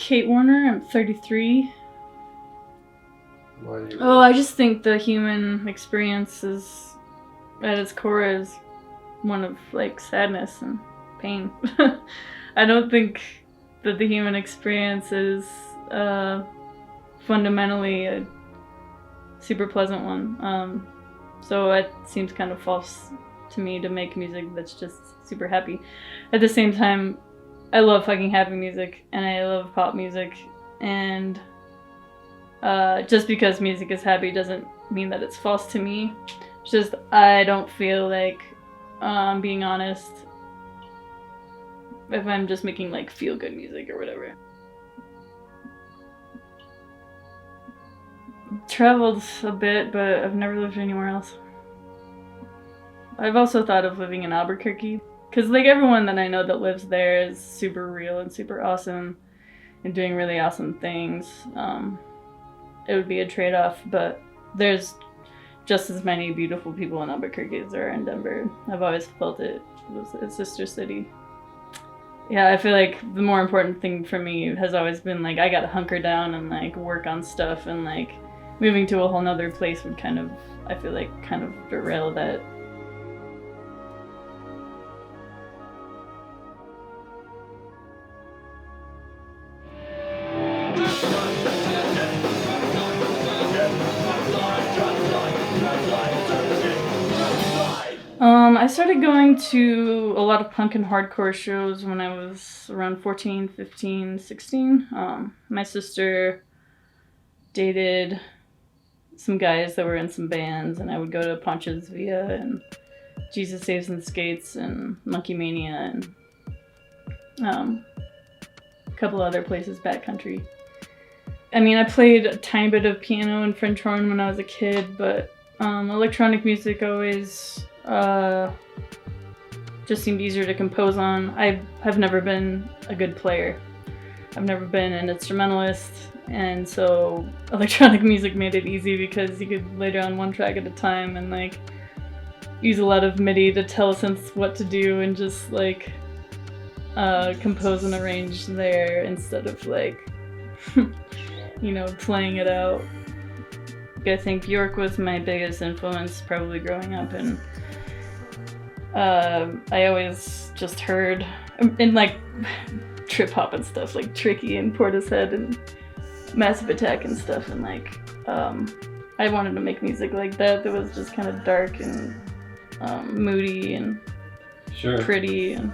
Kate Warner. I'm 33. Why do you... Oh, I just think the human experience is, at its core, is one of like sadness and pain. I don't think that the human experience is fundamentally a super pleasant one. So it seems kind of false to me to make music that's just super happy. At the same time, I love fucking happy music and I love pop music, and just because music is happy doesn't mean that it's false to me. It's just I don't feel like being honest if I'm just making like feel good music or whatever. Traveled a bit, but I've never lived anywhere else. I've also thought of living in Albuquerque, because like everyone that I know that lives there is super real and super awesome and doing really awesome things. It would be a trade-off, but there's just as many beautiful people in Albuquerque as there are in Denver. I've always felt it was a sister city. Yeah, I feel like the more important thing for me has always been like I gotta hunker down and like work on stuff, and like moving to a whole nother place would kind of, I feel like, kind of derail that. I started going to a lot of punk and hardcore shows when I was around 14, 15, 16. My sister dated some guys that were in some bands, and I would go to Ponchos Via and Jesus Saves and Skates and Monkey Mania and a couple other places backcountry. I mean, I played a tiny bit of piano and French horn when I was a kid, but electronic music always just seemed easier to compose on. I have never been a good player. I've never been an instrumentalist, and so electronic music made it easy because you could lay down one track at a time and like use a lot of MIDI to tell a synth what to do and just like compose and arrange there instead of like you know, playing it out. I think Bjork was my biggest influence probably growing up, and I always just heard in like trip hop and stuff like Tricky and Portishead and Massive Attack and stuff, and like I wanted to make music like that was just kind of dark and moody and pretty and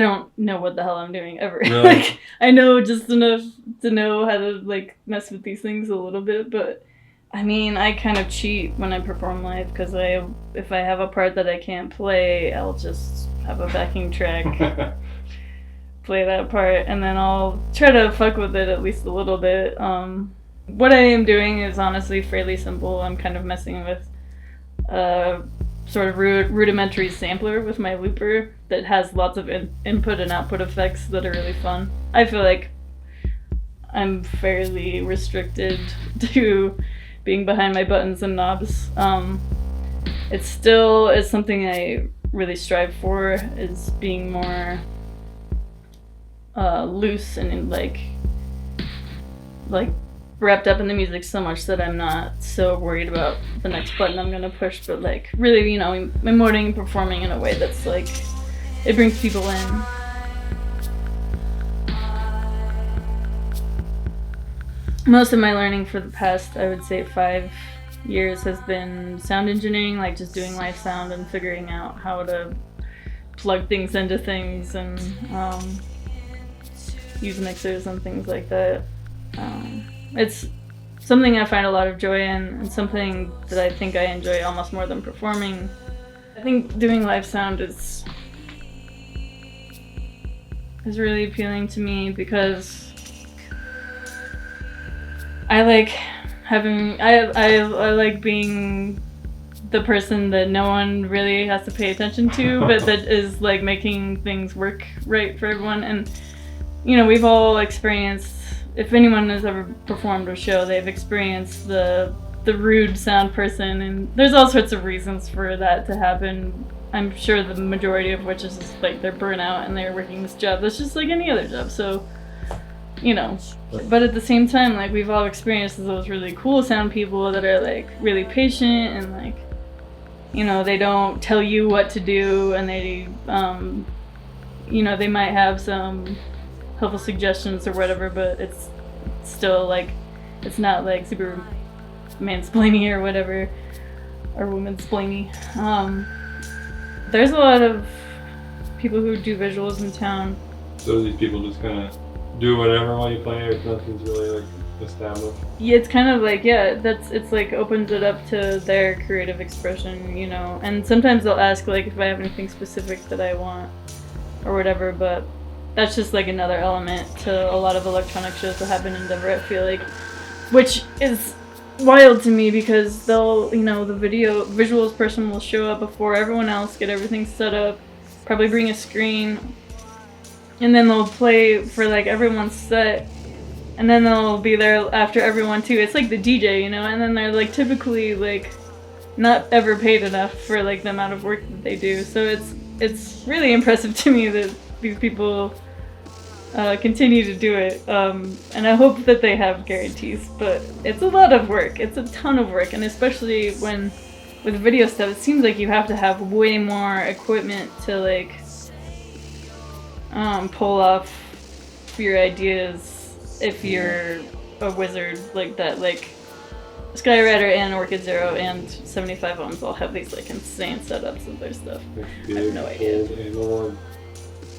don't know what the hell I'm doing ever. Really? Like, I know just enough to know how to, like, mess with these things a little bit, but I mean, I kind of cheat when I perform live, because if I have a part that I can't play, I'll just have a backing track, play that part, and then I'll try to fuck with it at least a little bit. What I am doing is honestly fairly simple. I'm kind of messing with sort of rudimentary sampler with my looper that has lots of input and output effects that are really fun. I feel like I'm fairly restricted to being behind my buttons and knobs. It's something I really strive for, is being more loose and like wrapped up in the music so much that I'm not so worried about the next button I'm gonna push, but like really, you know, emoting and performing in a way that's like, it brings people in. Most of my learning for the past, I would say, 5 years has been sound engineering, like just doing live sound and figuring out how to plug things into things and use mixers and things like that. It's something I find a lot of joy in, and something that I think I enjoy almost more than performing. I think doing live sound is really appealing to me, because I like I like being the person that no one really has to pay attention to, but that is like making things work right for everyone. And you know, we've all experienced, if anyone has ever performed a show, they've experienced the rude sound person, and there's all sorts of reasons for that to happen. I'm sure the majority of which is just like they're burnout and they're working this job that's just like any other job. So, you know, but at the same time, like, we've all experienced those really cool sound people that are like really patient and like, you know, they don't tell you what to do, and they, you know, they might have some helpful suggestions or whatever, but it's still like, it's not like super mansplaining or whatever, or womansplaining. There's a lot of people who do visuals in town. So these people just kind of do whatever while you play, or nothing's really like established? Yeah, it's kind of like, yeah, it's like opens it up to their creative expression, you know. And sometimes they'll ask like if I have anything specific that I want or whatever, but that's just like another element to a lot of electronic shows that happen in Denver, I feel like, which is wild to me, because they'll, you know, the visuals person will show up before everyone else, get everything set up, probably bring a screen, and then they'll play for like everyone's set, and then they'll be there after everyone too. It's like the DJ, you know, and then they're like typically like not ever paid enough for like the amount of work that they do. So it's really impressive to me that these people continue to do it, and I hope that they have guarantees, but it's a lot of work. It's a ton of work, and especially when with video stuff, it seems like you have to have way more equipment to like pull off your ideas if you're a wizard like that. Like Skyrider and Orchid Zero and 75 Ohms all have these like insane setups of their stuff. Big, I have no idea. analog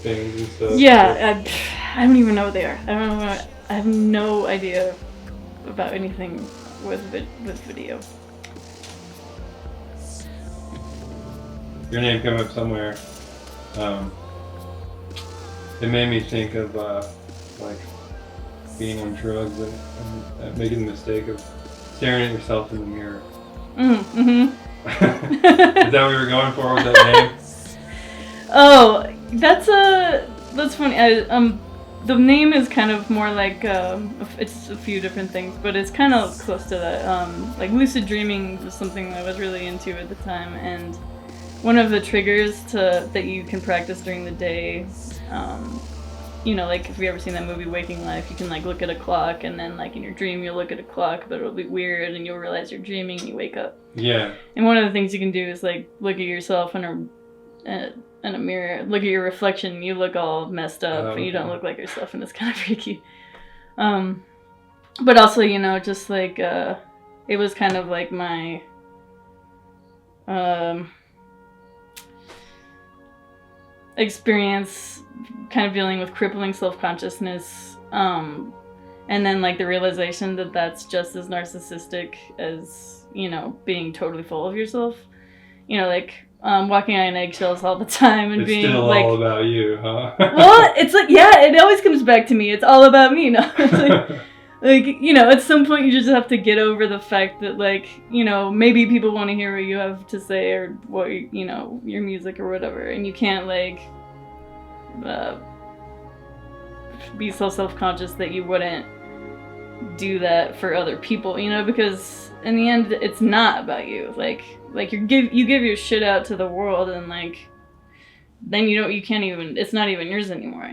things and stuff. Yeah, I don't even know what they are. I have no idea about anything with video. Your name came up somewhere. It made me think of like being on drugs and making the mistake of staring at yourself in the mirror. Mm-hmm. Is that what you were going for with that name? Oh, that's funny. The name is kind of more like it's a few different things, but it's kind of close to that. Like lucid dreaming was something that I was really into at the time, and one of the triggers that you can practice during the day, you know, like if you ever seen that movie Waking Life, you can like look at a clock, and then like in your dream you'll look at a clock, but it'll be weird, and you'll realize you're dreaming, and you wake up. Yeah. And one of the things you can do is like look at yourself in a mirror, look at your reflection, you look all messed up, and you don't look like yourself, and it's kind of freaky. But also, you know, just like it was kind of like my experience kind of dealing with crippling self-consciousness, and then like the realization that that's just as narcissistic as, you know, being totally full of yourself. You know, like walking on eggshells all the time and It's being still like, all about you, huh? well, it's like, yeah, it always comes back to me. It's all about me. No, it's like, you know, at some point you just have to get over the fact that, like, you know, maybe people want to hear what you have to say or what, you know, your music or whatever, and you can't like be so self-conscious that you wouldn't do that for other people, you know, because in the end it's not about you. Like you give your shit out to the world, and like then you can't even, it's not even yours anymore.